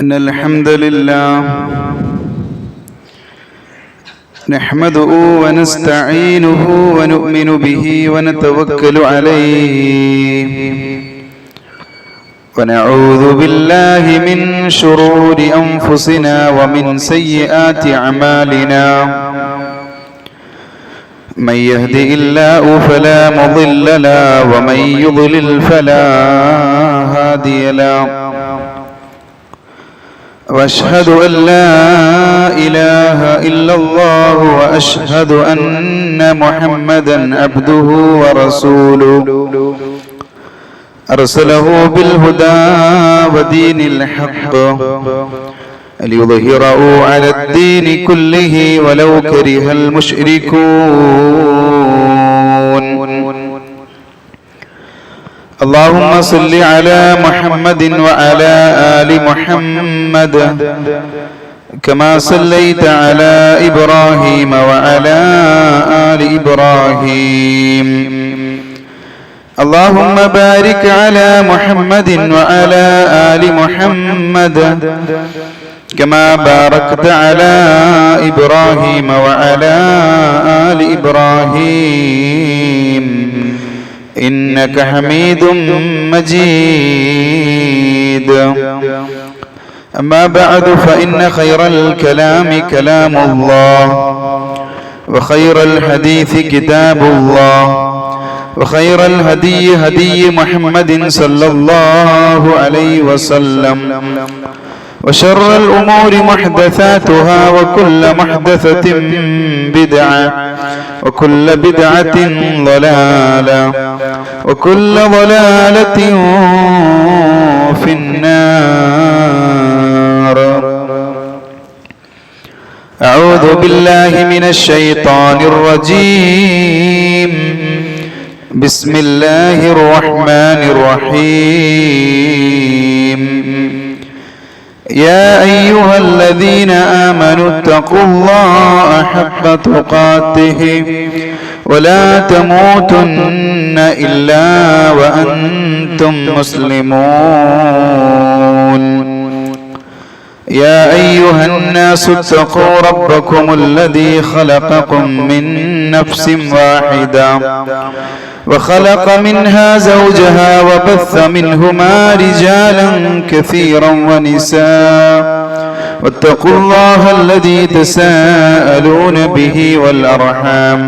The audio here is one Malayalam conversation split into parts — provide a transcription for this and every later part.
إن الحمد لله نحمده ونستعينه ونؤمن به ونتوكل عليه ونعوذ بالله من شرور أنفسنا ومن سيئات أعمالنا من يهده الله فلا مضل له ومن يضلل فلا هادي له وأشهد أن لا إله إلا الله وأشهد أن محمدا عبده ورسوله أرسله بالهدى ودين الحق ليظهره على الدين كله ولو كره المشركون اللهم صل على محمد وعلى آل محمد كما صليت على إبراهيم وعلى آل إبراهيم اللهم بارك على محمد وعلى آل محمد كما باركت على إبراهيم وعلى آل إبراهيم إنك حميد مجيد أما بعد فإن خير الكلام كلام الله وخير الحديث كتاب الله وخير الهدي هدي محمد صلى الله عليه وسلم وشر الأمور محدثاتها وكل محدثة بدعة وكل بدعة ضلالة وكل ضلالة في النار. أعوذ بالله من الشيطان الرجيم. بسم الله الرحمن الرحيم. يا أيها الذين آمنوا اتقوا الله حق تقاته ولا تموتن إلا وأنتم مسلمون. يا أيها الناس اتقوا ربكم الذي خلقكم من نفس واحدة وخلق منها زوجها وبث منهما رجالا كثيرا ونساء واتقوا الله الذي تساءلون به والأرحام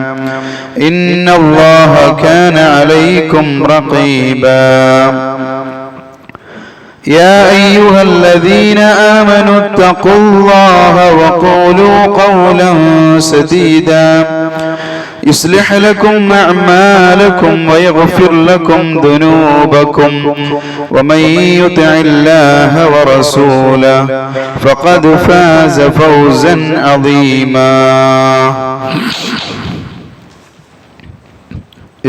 إن الله كان عليكم رقيبا. يا أيها الذين آمنوا اتقوا الله وقولوا قولا سديدا يصلح لكم أعمالكم ويغفر لكم ذنوبكم ومن يطع الله ورسوله فقد فاز فوزا عظيما.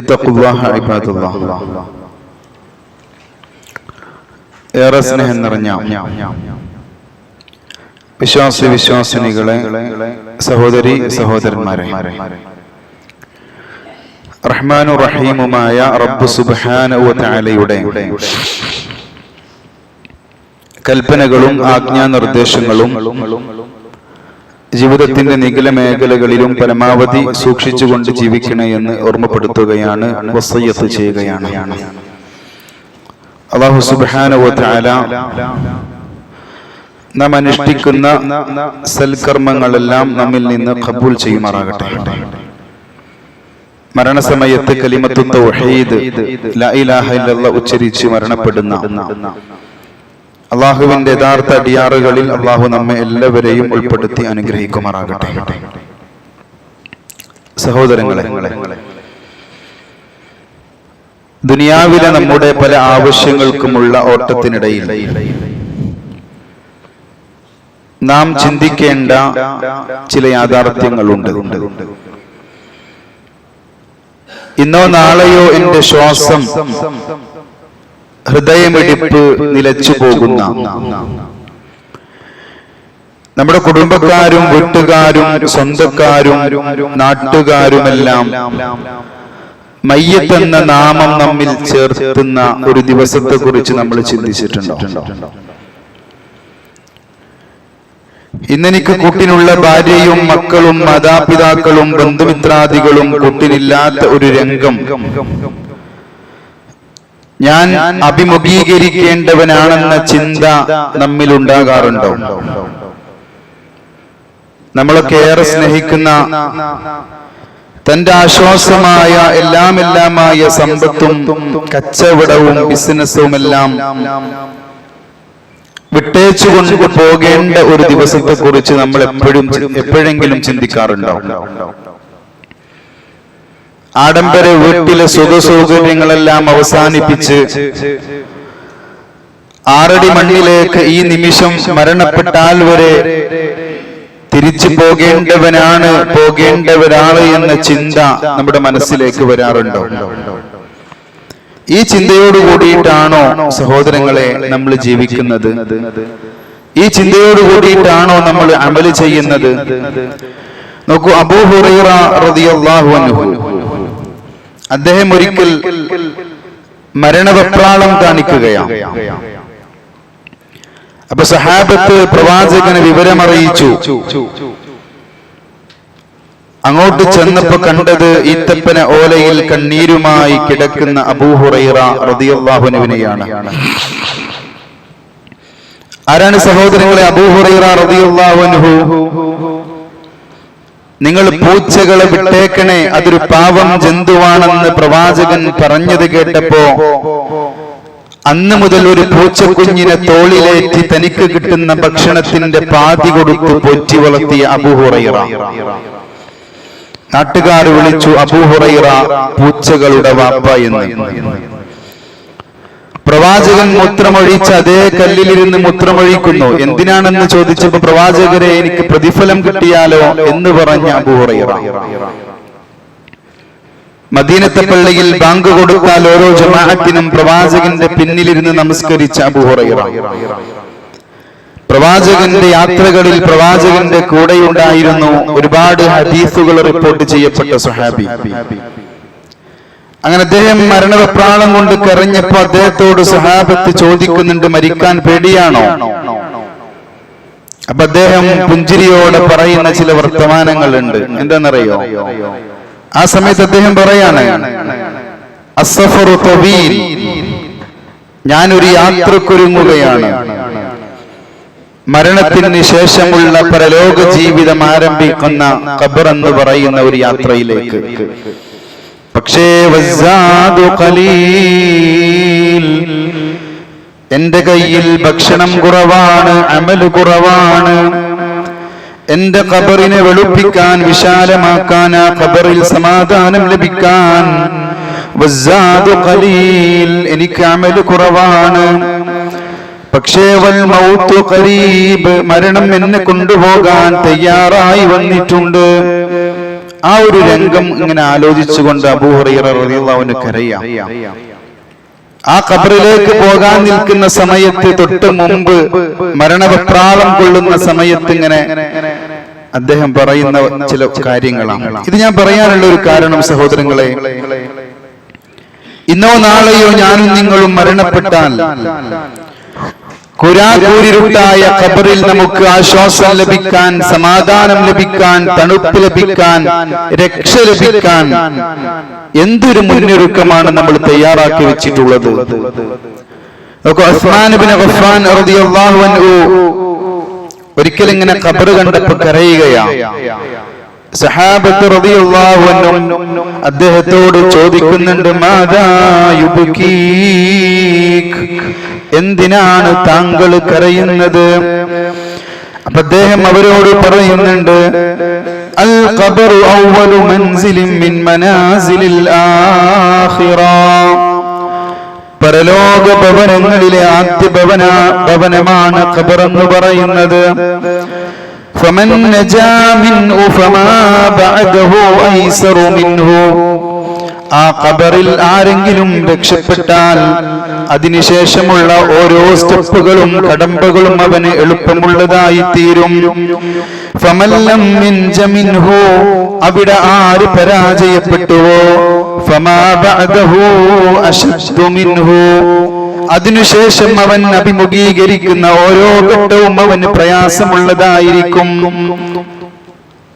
اتقوا الله عباد الله. ഏറെ സ്നേഹം നിറഞ്ഞ വിശ്വാസിനികളെ, സഹോദരി സഹോദരന്മാരെ, റഹ്മാനു റഹീമുമായ റബ്ബ് സുബ്ഹാനഹു വ തആലയുടെ കൽപ്പനകളും ആജ്ഞാനിർദ്ദേശങ്ങളും ജീവിതത്തിന്റെ നിഖില മേഖലകളിലും പരമാവധി സൂക്ഷിച്ചുകൊണ്ട് ജീവിക്കണേ എന്ന് ഓർമ്മപ്പെടുത്തുകയാണ്, വസിയ്യത്ത് ചെയ്യുകയാണ്. അല്ലാഹു സുബ്ഹാനഹു വ തആല നാം അനുഷ്ഠിക്കുന്ന സൽക്കർമ്മങ്ങളെല്ലാം നമ്മിൽ നിന്ന് ഖബൂൽ ചെയ്യുമാറാകട്ടെ. മരണസമയത്ത് കലിമത്തു തൗഹീദ് ലാ ഇലാഹ ഇല്ലല്ലാഹ് ഉച്ചരിച്ച് മരണപ്പെടുന്ന അല്ലാഹുവിന്റെ യഥാർത്ഥ അടിയാറുകളിൽ അല്ലാഹു നമ്മെ എല്ലാവരെയും ഉൾപ്പെടുത്തി അനുഗ്രഹിക്കുമാറാകട്ടെ. സഹോദരങ്ങളെ, ദുനിയാവിലെ നമ്മുടെ പല ആവശ്യങ്ങൾക്കുമുള്ള ഓട്ടത്തിനിടയിൽ നാം ചിന്തിക്കേണ്ട ചില യാഥാർത്ഥ്യങ്ങളുണ്ട്. ഇന്നോ നാളെയോ എന്റെ ശ്വാസം, ഹൃദയമിടിപ്പ് നിലച്ചു പോകുന്ന, നമ്മുടെ കുടുംബക്കാരും വീട്ടുകാരും സ്വന്തക്കാരും നാട്ടുകാരുമെല്ലാം മയ്യത്ത് എന്ന നാമം നമ്മിൽ ചേർത്തുന്ന ഒരു ദിവസത്തെ കുറിച്ച് നമ്മൾ ചിന്തിച്ചിട്ടുണ്ടോ? ഇന്നെനിക്ക് കൂട്ടിനുള്ള ഭാര്യയും മക്കളും മാതാപിതാക്കളും ബന്ധുമിത്രാദികളും കൂട്ടിനില്ലാത്ത ഒരു രംഗം ഞാൻ അഭിമുഖീകരിക്കേണ്ടവനാണെന്ന ചിന്ത നമ്മിലുണ്ടാകാറുണ്ടോ? നമ്മളൊക്കെ ഏറെ സ്നേഹിക്കുന്ന, തന്റെ ആശ്വാസമായ എല്ലാമായ സമ്പത്തും കച്ചവടവും ബിസിനസ്സും എല്ലാം വിട്ടേച്ചുകൊണ്ട് പോകേണ്ട ഒരു ദിവസത്തെ കുറിച്ച് നമ്മൾ എപ്പോഴെങ്കിലും ചിന്തിക്കാറുണ്ടോ? ആഡംബര വീട്ടിലെ സുഖസൗകര്യങ്ങളെല്ലാം അവസാനിപ്പിച്ച് 6 അടി മണ്ണിലേക്ക് ഈ നിമിഷം മരണപ്പെട്ടാൽ വരെ തിരിച്ചു പോകേണ്ടവരാണ് എന്ന ചിന്ത നമ്മുടെ മനസ്സിലേക്ക് വരാറുണ്ടോ? ഈ ചിന്തയോട് കൂടിയിട്ടാണോ സഹോദരങ്ങളെ നമ്മൾ ജീവിക്കുന്നത്? ഈ ചിന്തയോട് കൂടിയിട്ടാണോ നമ്മൾ അമല് ചെയ്യുന്നത്? നോക്കൂ, അബൂ ഹുറൈറ റളിയല്ലാഹു അൻഹു അദ്ദേഹം ഒരിക്കൽ മരണവെപ്രാളം കാണിക്കുകയാണ്. അപ്പൊ സഹാബത്ത് പ്രവാചകന് വിവരമറിയിച്ചു. അങ്ങോട്ട് ചെന്നപ്പോ കണ്ടത് ഈത്തപ്പന ഓലയിൽ കണ്ണീരുമായി കിടക്കുന്ന അബൂ ഹുറൈറ റളിയല്ലാഹു അൻഹുവിനെയാണ്. ആരാണ് സഹോദരങ്ങളെ അബൂ ഹുറൈറ റളിയല്ലാഹു അൻഹു? നിങ്ങൾ പൂച്ചകളെ വിട്ടേക്കണേ, അതൊരു പാവം ജന്തുവാണെന്ന് പ്രവാചകൻ പറഞ്ഞത് കേട്ടപ്പോ അന്ന് മുതൽ ഒരു പൂച്ചക്കുഞ്ഞിനെ തോളിലേറ്റി തനിക്ക് കിട്ടുന്ന ഭക്ഷണത്തിന്റെ പാതി കൊടുത്തു പോറ്റി വളർത്തിയ അബൂ ഹുറൈറ. നാട്ടുകാർ വിളിച്ചു അബൂ ഹുറൈറ പൂച്ചകളുടെ വാപ്പ എന്ന്. പ്രവാചകൻ മൂത്രമൊഴിച്ച് അതേ കല്ലിലിരുന്ന് മൂത്രമൊഴിക്കുന്നു. എന്തിനാണെന്ന് ചോദിച്ചപ്പോൾ പ്രവാചകരെ, എനിക്ക് പ്രതിഫലം കിട്ടിയാലോ എന്ന് പറഞ്ഞ അബൂ ഹുറൈറ. മദീനത്തെ പള്ളിയിൽ ബാങ്ക് കൊടുത്താൽ ഓരോ ജമാഅത്തിനും പ്രവാചകന്റെ പിന്നിലിരുന്ന് നമസ്കരിച്ച അബൂ ഹുറൈറ. പ്രവാചകന്റെ യാത്രകളിൽ പ്രവാചകന്റെ കൂടെയുണ്ടായിരുന്നു. ഒരുപാട് ഹദീസുകൾ റിപ്പോർട്ട് ചെയ്യപ്പെട്ട സ്വഹാബി. അങ്ങനെ അദ്ദേഹം മരണവെപ്രാളം കൊണ്ട് കരഞ്ഞപ്പോ അദ്ദേഹത്തോട് സ്വഹാബത്ത് ചോദിക്കുന്നുണ്ട്, മരിക്കാൻ പേടിയാണോ? അപ്പൊ അദ്ദേഹം പുഞ്ചിരിയോടെ പറയുന്ന ചില വർത്തമാനങ്ങളുണ്ട്. എന്താണെന്നറിയോ? ആ സമയത്ത് അദ്ദേഹം പറയാണ്, അസ്സഫറു തവീൽ, ഞാനൊരു യാത്രക്കൊരുങ്ങുകയാണ്. മരണത്തിന് ശേഷമുള്ള പരലോക ജീവിതം ആരംഭിക്കുന്ന ഖബർ എന്ന് പറയുന്ന ഒരു യാത്രയിലേക്ക്. പക്ഷേ വസ്സാദു ഖലീൽ, എന്റെ കയ്യിൽ ഭക്ഷണം കുറവാണ്, അമല് കുറവാണ്. എന്റെ ഖബറിനെ വെളുപ്പിക്കാൻ, വിശാലമാക്കാൻ, ആ ഖബറിൽ സമാധാനം ലഭിക്കാൻ വസ്സാദു ഖലീൽ, എനിക്ക് അമല് കുറവാണ്. പക്ഷേ വൽ മൗതു ഖരീബ്, മരണം എന്നെ കൊണ്ടുപോകാൻ തയ്യാറായി വന്നിട്ടുണ്ട്. ആ ഒരു രംഗം ഇങ്ങനെ ആലോചിച്ചുകൊണ്ട് അബൂ ഹുറൈറ റളിയല്ലാഹു അൻഹു കരയാം. ആ ഖബറിലേക്ക് പോകാൻ നിൽക്കുന്ന സമയത്ത് തൊട്ട് മുമ്പ് മരണവെപ്രാളം കൊള്ളുന്ന സമയത്ത് ഇങ്ങനെ അദ്ദേഹം പറയുന്ന ചില കാര്യങ്ങളാണ്. ഇത് ഞാൻ പറയാനുള്ള ഒരു കാരണം സഹോദരങ്ങളെ, ഇന്നോ നാളെയോ ഞാനും നിങ്ങളും മരണപ്പെട്ടാൽ കുരാകൂരിരുട്ടായ ഖബറിൽ നമുക്ക് ആശ്വാസം ലഭിക്കാൻ, സമാധാനം ലഭിക്കാൻ, തണുപ്പ് ലഭിക്കാൻ, രക്ഷ ലഭിക്കാൻ എന്തൊരു മുന്നൊരുക്കമാണ് നമ്മൾ തയ്യാറാക്കി വെച്ചിട്ടുള്ളത്. ഉസ്മാൻ ഇബ്നു അഫ്ഫാൻ റളിയല്ലാഹു അൻഹു ഒരിക്കൽ ഇങ്ങനെ ഖബർ കണ്ടപ്പോൾ കരയുകയാണ്. സഹാബത്ത് റളിയല്ലാഹു അൻഹും അദ്ദേഹത്തോട് ചോദിക്കുന്നുണ്ട്, മാദാ യുബ്കീക്, എന്തിനാണ് താങ്കൾ കരയുന്നത്? അപ്പൊ അദ്ദേഹം അവരോട് പറയുന്നുണ്ട്, അൽ ഖബറു അവ്വലു മൻസിലിൻ മിൻ മനാസിലിൽ ആഖിറ, പരലോക ഭവനങ്ങളിലെ ആദ്യ ഭവനമാണ് ഖബർ എന്ന് പറയുന്നത്. ഫമൻ നജാ മിൻഹു ഫമാ ബഅദഹു ഐസറു മിൻഹു, ആ ഖബറിൽ ആരെങ്കിലും രക്ഷപ്പെട്ടാൽ അതിനുശേഷമുള്ള ഓരോ സ്റ്റെപ്പുകളും കടമ്പകളും അവന് എളുപ്പമുള്ളതായി തീരും. ഫമൻ ലം യൻജ മിൻഹു, അവിടെ ആര് പരാജയപ്പെട്ടുവോ ഫമാ ബഅദഹു അശദ്ദു മിൻഹു, അതിനുശേഷം അവൻ അഭിമുഖീകരിക്കുന്ന ഓരോ ഘട്ടവും അവന് പ്രയാസമുള്ളതായിരിക്കും.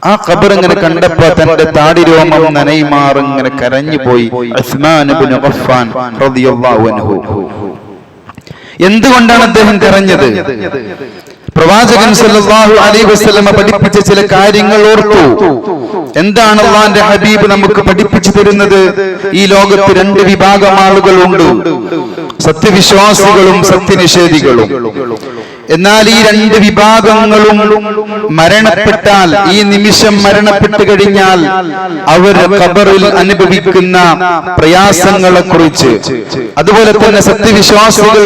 ആ ഖബർ ഇങ്ങനെ കണ്ടപ്പോ തന്റെ താടിരോമം നനൈമാറിങ്ങനെ കരഞ്ഞുപോയി ഉസ്മാൻ ഇബ്നു അഫ്ഫാൻ റളിയല്ലാഹു അൻഹു. എന്തുകൊണ്ടാണ് അദ്ദേഹം കരഞ്ഞത്? പ്രവാചകൻ സല്ലല്ലാഹു അലൈഹി വസല്ലമ പഠിപ്പിച്ച ചില കാര്യങ്ങൾ ഓർത്തു. എന്താണ് അല്ലാഹുവിന്റെ ഹബീബ് നമുക്ക് പഠിപ്പിച്ചു തരുന്നത്? ഈ ലോകത്ത് രണ്ട് വിഭാഗം ആളുകളുണ്ട്, സത്യവിശ്വാസികളും സത്യനിഷേധികളും. എന്നാൽ ഈ രണ്ട് വിഭാഗങ്ങളും മരണപ്പെട്ടാൽ, ഈ നിമിഷം മരണപ്പെട്ടു കഴിഞ്ഞാൽ അവർ ഖബറിൽ അനുഭവിക്കുന്ന പ്രയാസങ്ങളെ കുറിച്ച്, അതുപോലെ തന്നെ സത്യവിശ്വാസികൾ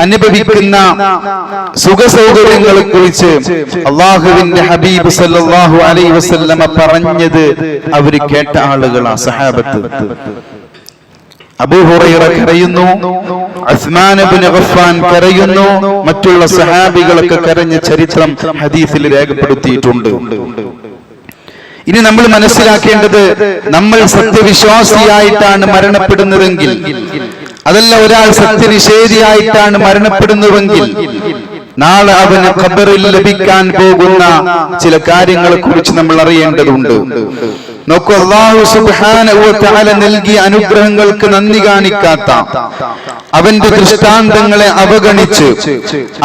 അനുഭവിക്കുന്ന സുഖസൗകര്യങ്ങളെ കുറിച്ച് അല്ലാഹുവിന്റെ ഹബീബ് സല്ലല്ലാഹു അലൈഹി വസല്ലമ പറഞ്ഞത് അവര് കേട്ട ആളുകളാണ് സഹാബത്ത്. അബൂ ഹുറൈറ കരയുന്നു, ഉസ്മാൻ ഇബ്നു അഫ്ഫാൻ കരയുന്നു, മറ്റുള്ള സഹാബികളൊക്കെ കരഞ്ഞ ചരിത്രം ഹദീസിൽ രേഖപ്പെടുത്തിയിട്ടുണ്ട്. ഇനി നമ്മൾ മനസ്സിലാക്കേണ്ടത്, നമ്മൾ സത്യവിശ്വാസിയായിട്ടാണ് മരണപ്പെടുന്നതെങ്കിൽ, അതല്ല ഒരാൾ സത്യനിഷേധിയായിട്ടാണ് മരണപ്പെടുന്നുവെങ്കിൽ, നാളെ അവന് ഖബറിൽ ലഭിക്കാൻ പോകുന്ന ചില കാര്യങ്ങളെ കുറിച്ച് നമ്മൾ അറിയേണ്ടതുണ്ട്. നോക്കൂ, അല്ലാഹു സുബ്ഹാനഹു വ തആല നൽകിയ അനുഗ്രഹങ്ങൾക്ക് നന്ദി കാണിക്കാത്ത, അവന്റെ ദൃഷ്ടാന്തങ്ങളെ അവഗണിച്ച്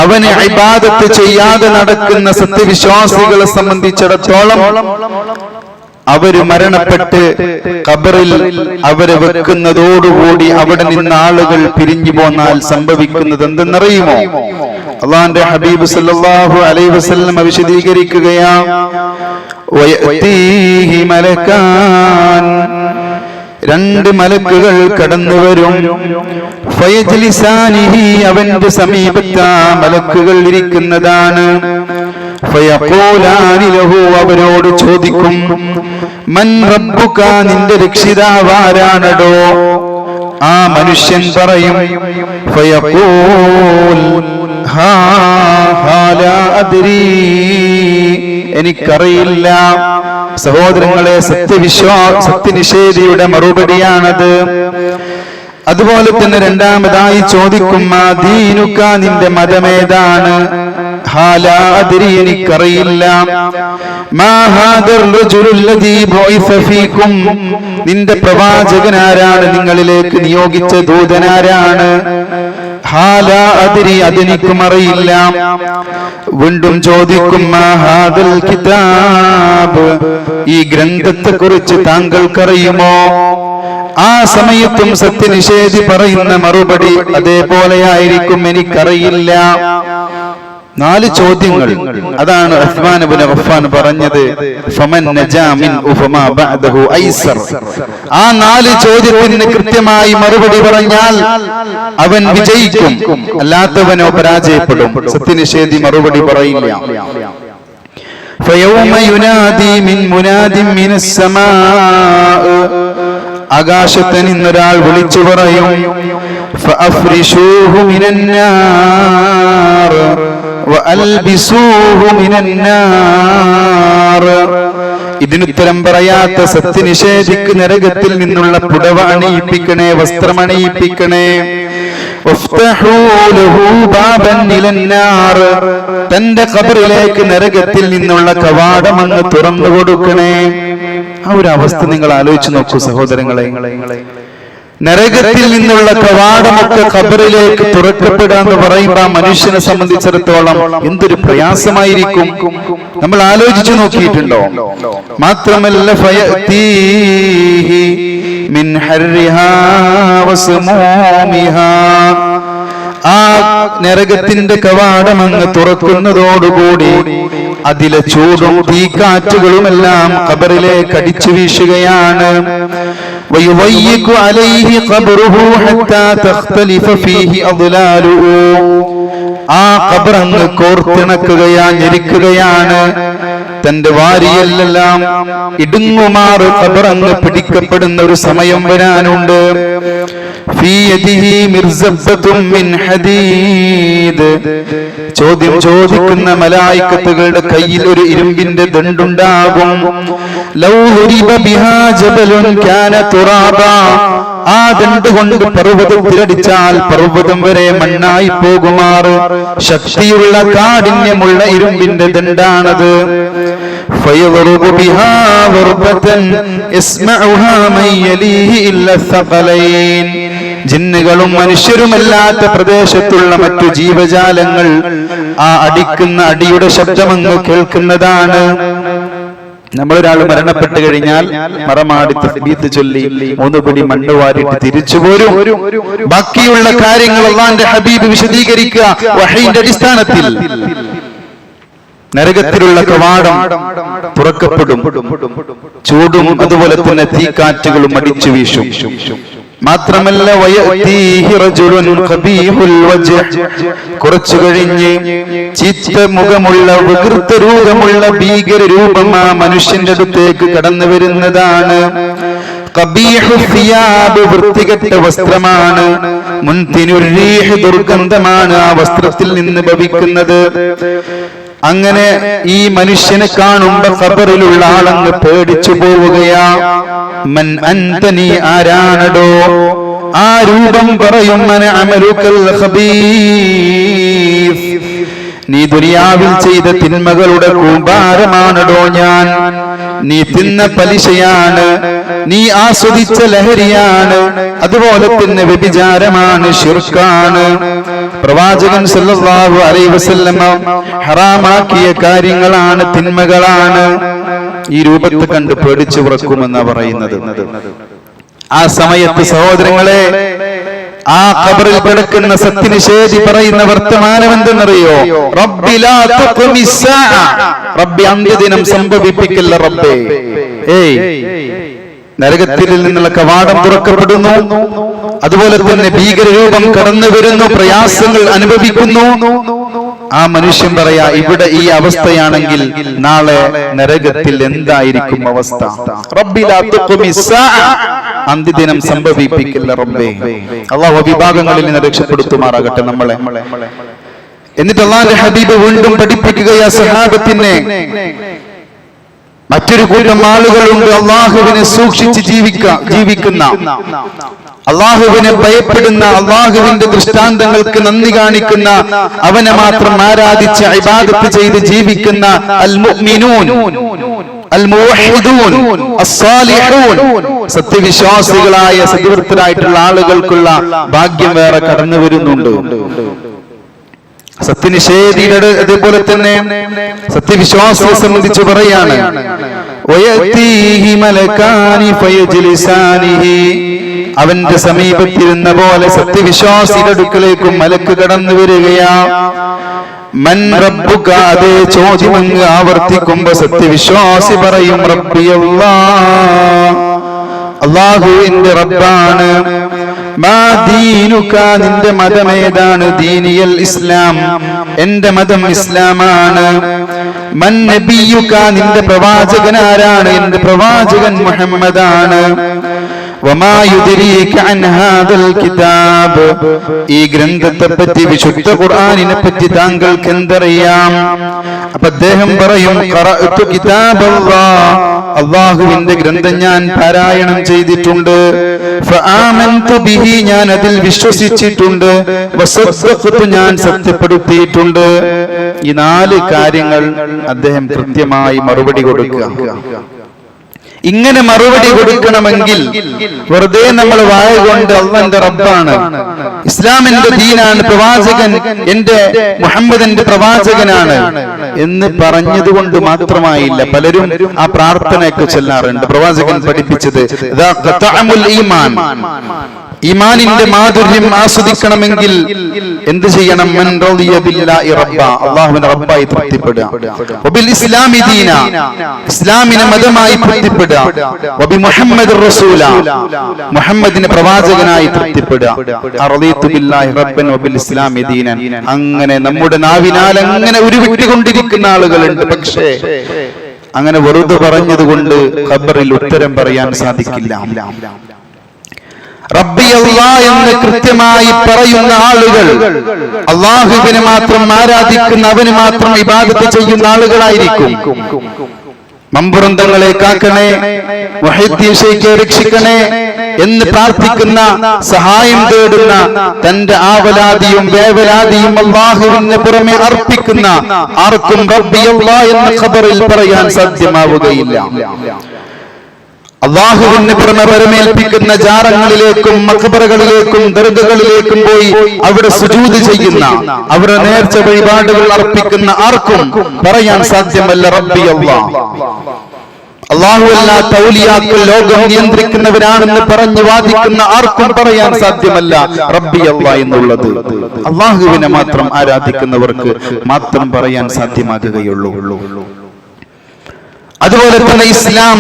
അവനെ ഇബാദത്ത് ചെയ്യാതെ നടക്കുന്ന സത്യവിശ്വാസികളെ സംബന്ധിച്ചിടത്തോളം അവര് മരണപ്പെട്ട് ഖബറിൽ അവരെ വെക്കുന്നതോടുകൂടി അവിടെ നിന്ന് ആളുകൾ പിരിഞ്ഞു പോന്നാൽ സംഭവിക്കുന്നത് എന്തെന്നറിയുമോ? അല്ലാഹുവിന്റെ ഹബീബ് സല്ലല്ലാഹു അലൈഹി വസല്ലം വിശദീകരിക്കുകയാണ്, വയതീഹി മലകാൻ, രണ്ട് മലക്കുകൾ കടന്നു വരും, ഫയജ്ലിസാനിഹി, അവന്റെ സമീപത്ത് മലക്കുകൾ ഇരിക്കുന്നതാണ്, ഫയഖൂലാനി ലഹു, അവരോട് ചോദിക്കും, മൻ റബ്ബുക, നിന്റെ രക്ഷിതാവ് ആരാണടോ? ആ മനുഷ്യൻ പറയും, ഫയഖൂൽ ഹാ ലാ അദ്രി, എനിക്കറിയില്ല. സഹോദരങ്ങളെ, സത്യനിഷേധിയുടെ മറുപടിയാണത്. അതുപോലെ തന്നെ രണ്ടാമതായി ചോദിക്കും, മാ ദീനുക, നിന്റെ മതമേതാണ്? ഹാ ലാ അദ്രി, എനിക്കറിയില്ല. മാ ഹാദർ റജുലുൽ ലദീ ബുഇസ ഫീകും, നിന്റെ പ്രവാചകനാരാണ്? നിങ്ങളിലേക്ക് നിയോഗിച്ച ദൂതനാരാണ്? ഹാ ലാ അദ്രി, അതെനിക്കും അറിയില്ല. വീണ്ടും ചോദിക്കും, മാ ഹാദൽ കിതാബ്, ഈ ഗ്രന്ഥത്തെ കുറിച്ച് താങ്കൾക്കറിയുമോ? ആ സമയത്തും സത്യനിഷേധി പറയുന്ന മറുപടി അതേപോലെയായിരിക്കും, എനിക്കറിയില്ല. 4 ചോദ്യങ്ങൾ. അതാണ് ഉസ്മാൻ ഇബ്നു അഫ്ഫാൻ പറഞ്ഞത്, ഫമൻ നജാ മിൻ ഫമാ ബഅദഹു ഐസർ. ആ 4 ചോദ്യത്തിന് കൃത്യമായി മറുപടി പറഞ്ഞാൽ അവൻ വിജയിക്കും, അല്ലാത്തവനോ പരാജയപ്പെടും. സത്യനിഷേധി മറുപടി പറയില്ല. ഫയൗമ യുനാദി മിൻ മുനാദിൻ മിനസ് സമാ, ആകാശത്ത് നിന്നൊരാൾ വിളിച്ചു പറയും, ഫഅഫ്രിശൂഹു മിനന്നാർ വഅൽബിസൂഹു മിനന്നാർ. ഇതിനുത്തരം പറയാത്ത സത്യനിഷേധിക്ക് നരകത്തിൽ നിന്നുള്ള പുടവ അണിയിപ്പിക്കണേ, വസ്ത്രം അണിയിപ്പിക്കണേ. തന്റെ ഖബറിലേക്ക് നരകത്തിൽ നിന്നുള്ള കവാടം അങ്ങ് തുറന്നു കൊടുക്കണേ. ആ ഒരു അവസ്ഥ നിങ്ങൾ ആലോചിച്ച് നോക്കൂ സഹോദരങ്ങളെ. നരകത്തിൽ നിന്നുള്ള കവാടമൊക്കെ ഖബറിലേക്ക് തുറക്കപ്പെടാന്ന് പറയുമ്പോൾ മനുഷ്യനെ സംബന്ധിച്ചിടത്തോളം എന്തൊരു പ്രയാസമായിരിക്കും, നമ്മൾ ആലോചിച്ചു നോക്കിയിട്ടുണ്ടോ? മാത്രമല്ല, ഫയതീഹി മിൻ ഹർരിഹാ വസ്മൂമിഹാ, ആ നരകത്തിന്റെ കവാടം അങ്ങ് തുറക്കുന്നതോടുകൂടി അതിലെ ചൂടും തീക്കാറ്റുകളുമെല്ലാം ഖബറിലേക്ക് അടിച്ചു വീശുകയാണ്. വയുവയ്യിഖു അലൈഹി ഖബ്റുഹു ഹത്താ തഖ്തലിഫ ഫീഹി അദ്ലാലുഹു, ആ ഖബർ അങ്ങ് കോർത്തിണക്കുകയാണ്, ഞെരിക്കുകയാണ്. തന്റെ വാരിയെല്ലാം ഇടുങ്ങുമാറ് ഖബറങ്ങ് പിടിക്കപ്പെടുന്ന ഒരു സമയം വരാനുണ്ട്. ചോദ്യം ചോദിക്കുന്ന മലായിക്കത്തുകളുടെ കയ്യിൽ ഒരു ഇരുമ്പിന്റെ ദണ്ടുണ്ടാകും. ആ ദണ്ട് കൊണ്ട് പർവ്വതത്തിലടിച്ചാൽ പർവ്വതം വരെ മണ്ണായി പോകുമാറ് ശക്തിയുള്ള കാഠിന്യമുള്ള ഇരുമ്പിന്റെ ദണ്ടാണത്. ജിന്നുകളും മനുഷ്യരുമല്ലാത്ത പ്രദേശത്തുള്ള മറ്റു ജീവജാലങ്ങൾ ആ അടിക്കുന്ന അടിയുടെ ശബ്ദമങ്ങ് കേൾക്കുന്നതാണ്. നമ്മളൊരാൾ മരണപ്പെട്ടു കഴിഞ്ഞാൽ മറമാടി തസ്ബീഹ് ചൊല്ലി 3 പിടി മണ്ണ് വാരിട്ട് തിരിച്ചു പോരും. ബാക്കിയുള്ള കാര്യങ്ങൾ അല്ലാഹുവിന്റെ ഹബീബ് വിശദീകരിക്കുക വഹയിന്റെ അടിസ്ഥാനത്തിൽ. നരകത്തിലുള്ള കവാടം തുറക്കപ്പെടും. ചൂടും അതുപോലെ തന്നെ തീക്കാറ്റുകളും അടിച്ചു വീശും. മാത്രമല്ല കുറച്ചു കഴിഞ്ഞ് ചീത്ത മുഖമുള്ള വികൃത രൂപമുള്ള ഭീകര രൂപം ആ മനുഷ്യന്റെ അടുത്തേക്ക് കടന്നു വരുന്നതാണ്. വൃത്തികെട്ട വസ്ത്രമാണ്. ദുർഗന്ധമാണ് ആ വസ്ത്രത്തിൽ നിന്ന് ഭവിക്കുന്നത്. അങ്ങനെ ഈ മനുഷ്യനെ കാണുമ്പോ ഖബറിലുള്ള ആളങ്ങ് പേടിച്ചു പോവുകയാ. മൻ അൻത, നീ ആരാണടോ? ആ രൂപം പറയും മന അമലുകൽ ഖബീസ്, നീ ദുനിയാവിൽ ചെയ്ത തിന്മകളുടെ കൂമ്പാരമാണടോ ഞാൻ. നീ തിന്ന പലിശയാണ്, നീ ആസ്വദിച്ച ലഹരിയാണ്, അതുപോലെ തന്നെ വ്യഭിചാരമാണ്, ശിർക്കാണ്. പ്രവാചകൻ സല്ലല്ലാഹു അലൈഹി വസല്ലം ഹറാമാക്കിയ കാര്യങ്ങളാണ്, തിന്മകളാണ്. ഈ രൂപത്തെ കണ്ട് പേടിച്ചു വിറക്കുമെന്നാ പറയുന്നത്. ആ സമയത്ത് സഹോദരങ്ങളെ, ആ ഖബറിൽ കിടക്കുന്ന സത്യനിഷേധി പറയുന്ന വർത്തമാനം എന്തെന്നറിയോ? റബ്ബി ലാ തുഖ്മിസ്സാ, റബ്ബി അന്ത്യദിനം സംഭവിപ്പിക്കില്ല റബ്ബേ. നരകത്തിൽ നിന്നുള്ള കവാടം തുറക്കപ്പെടുന്നു. അതുപോലെ തന്നെ ഭീകരരൂപം കടന്നു വരുന്നു, പ്രയാസങ്ങൾ അനുഭവിക്കുന്നു. ആ മനുഷ്യൻ പറയാ, ഇവിടെ ഈ അവസ്ഥയാണെങ്കിൽ നാളെ നരകത്തിൽ എന്തായിരിക്കും അവസ്ഥ? റബ്ബി ലാ തുഖ്മിസ്സാ, അന്ത്യദിനം സംഭവിപ്പിക്കില്ല റബ്ബേ. അല്ലാഹു വിഭാഗങ്ങളിൽ നിന്ന് രക്ഷപ്പെടുത്തുമാറാകട്ടെ നമ്മളെ. എന്നിട്ട് അല്ലാഹുവിന്റെ ഹബീബ് വീണ്ടും പഠിപ്പിക്കുകയാ സഹാബത്തിനെ. മറ്റൊരു കൂട്ടം ആളുകളുണ്ട് അള്ളാഹുവിനെ സൂക്ഷിച്ച് ജീവിക്കുന്ന, അള്ളാഹുവിനെ ഭയപ്പെടുന്ന, അള്ളാഹുവിന്റെ ദൃഷ്ടാന്തങ്ങൾക്ക് നന്ദി കാണിക്കുന്ന, അവനെ മാത്രം ആരാധിച്ച് ഇബാദത്ത് ചെയ്ത് ജീവിക്കുന്ന അൽ മുഅ്മിനൂൻ, അൽ മുവഹിദൂൻ, അസ്സാലിഹൂൻ, സത്യവിശ്വാസികളായ സദ്വൃത്തരായിട്ടുള്ള ആളുകൾക്കുള്ള ഭാഗ്യം വേറെ കടന്നു വരുന്നുണ്ട്. സത്യനിഷേധിയുടെ അതുപോലെ തന്നെ സത്യവിശ്വാസിയെ സംബന്ധിച്ച് പറയാണ്, അവന്റെ സമീപത്തിരുന്ന പോലെ സത്യവിശ്വാസിയുടെ അടുക്കലേക്കും മലക്ക് കടന്നു വരികയാ. മൻ റബ്ബുക, അതേ ചോദ്യമങ്ങ് ആവർത്തിക്കുമ്പോ സത്യവിശ്വാസി പറയും റബ്ബി അല്ലാഹ്, അല്ലാഹു എന്റെ റബ്ബാണ്. മാ ദീനുക, നിന്റെ മതമേതാണ്? ദീനിയൽ ഇസ്ലാം, എന്റെ മതം ഇസ്ലാമാണ്. മൻ നബിയുക, നിന്റെ പ്രവാചകൻ ആരാണ്? എന്റെ പ്രവാചകൻ മുഹമ്മദാണ്. വമാ യുദ്രീക അൻ ഹാദൽ കിതാബ്, ഈ ഗ്രന്ഥത്തെ പറ്റി, വിശുദ്ധ ഖുർആനിനെ പറ്റി താങ്കൾക്ക് എന്തറിയാം? അപ്പൊ അദ്ദേഹം പറയും ഖറഅതു കിതാബല്ലാഹ്, അല്ലാഹുവിന്റെ ഗ്രന്ഥം ഞാൻ പാരായണം ചെയ്തിട്ടുണ്ട്. ഫആമൻതു ബിഹി, ഞാൻ അതിൽ വിശ്വസിച്ചിട്ടുണ്ട്. വസദ്ദഖ്തു, ഞാൻ സത്യപ്പെടുത്തിയിട്ടുണ്ട്. ഈ 4 കാര്യങ്ങൾ അദ്ദേഹം കൃത്യമായി മറുപടി കൊടുക്കുക. ഇങ്ങനെ മറുപടി കൊടുക്കണമെങ്കിൽ വെറുതെ നമ്മൾ വായ കൊണ്ട് അല്ലാഹുവിന്റെ റബ്ബാണ്, ഇസ്ലാമിന്റെ ദീനാണ്, പ്രവാചകൻ എന്റെ മുഹമ്മദിന്റെ പ്രവാചകനാണ് എന്ന് പറഞ്ഞതുകൊണ്ട് മാത്രമായില്ല. പലരും ആ പ്രാർത്ഥനയൊക്കെ ചൊല്ലാറുണ്ട്. പ്രവാചകൻ പഠിപ്പിച്ചത് ഈമാൻ, ഈമാനിന്റെ മാധുര്യം ആസ്വദിക്കണമെങ്കിൽ എന്ത് ചെയ്യണം? മൻ റളിയ ബില്ലാഹി റബ്ബ, അല്ലാഹുവിനെ റബ്ബായി തൃപ്തിപ്പെടുക. വബിൽ ഇസ്ലാമി ദീന, ഇസ്ലാമിനെ മതമായി തൃപ്തിപ്പെടുക. വബി മുഹമ്മദ് റസൂല, മുഹമ്മദിനെ പ്രവാചകനായി തൃപ്തിപ്പെടുക. റളിതു ബില്ലാഹി റബ്ബൻ വബിൽ ഇസ്ലാമി ദീനൻ. അങ്ങനെ നമ്മുടെ നാവിനാൽ അങ്ങനെ ഉരുവിട്ടുകൊണ്ടിരിക്കുന്ന ആളുകളുണ്ട്. പക്ഷേ അങ്ങനെ വെറുതെ പറഞ്ഞതുകൊണ്ട് ഖബറിൽ ഉത്തരം പറയാൻ സാധിക്കില്ല. റബ്ബി അല്ലാഹ് എന്ന് കൃത്യമായി പറയുന്ന ആളുകൾ അല്ലാഹുവിനെ മാത്രം ആരാധിക്കുന്ന, അവന് മാത്രം ഇബാദത്ത് ചെയ്യുന്ന ആളുകളായിരിക്കും. മമ്പുറന്തങ്ങളെ കാക്കണേ, മുഹീദ്ദീൻ ശൈഖിനെ രക്ഷിക്കണേ എന്ന് പ്രാർത്ഥിക്കുന്ന, സഹായം തേടുന്ന, തന്റെ ആവലാതിയും വേവലാതിയും അല്ലാഹുവിന് പുറമെ അർപ്പിക്കുന്ന ആർക്കും റബ്ബി അല്ലാഹ് എന്ന് ഖബറിൽ പറയാൻ സാധ്യമാവുകയില്ല. അല്ലാഹുവിന് പുറമെ വരമേൽപ്പിക്കുന്ന ജാറങ്ങളിലേക്കും മഖബറകളിലേക്കും ദർഗകളിലേക്കും പോയി അവിടെ സുജൂദ് ചെയ്യുന്ന, അവരുടെ നേർച്ച വഴിപാടുകൾ അർപ്പിക്കുന്ന ആർക്കും പറയാൻ സാധ്യമല്ല റബ്ബി അല്ലാഹ്. അല്ലാഹുവല്ലാത്ത ഔലിയാക്കൾ ലോകം നിയന്ത്രിക്കുന്നവരാണെന്ന് പറഞ്ഞു വാദിക്കുന്ന ആർക്കും പറയാൻ സാധ്യമല്ല റബ്ബി അല്ലാഹ് എന്നുള്ളത്. അല്ലാഹുവിനെ മാത്രം ആരാധിക്കുന്നവർക്ക് മാത്രം പറയാൻ സാധ്യമാകുകയുള്ളൂ. അതുപോലെ തന്നെ ഇസ്ലാം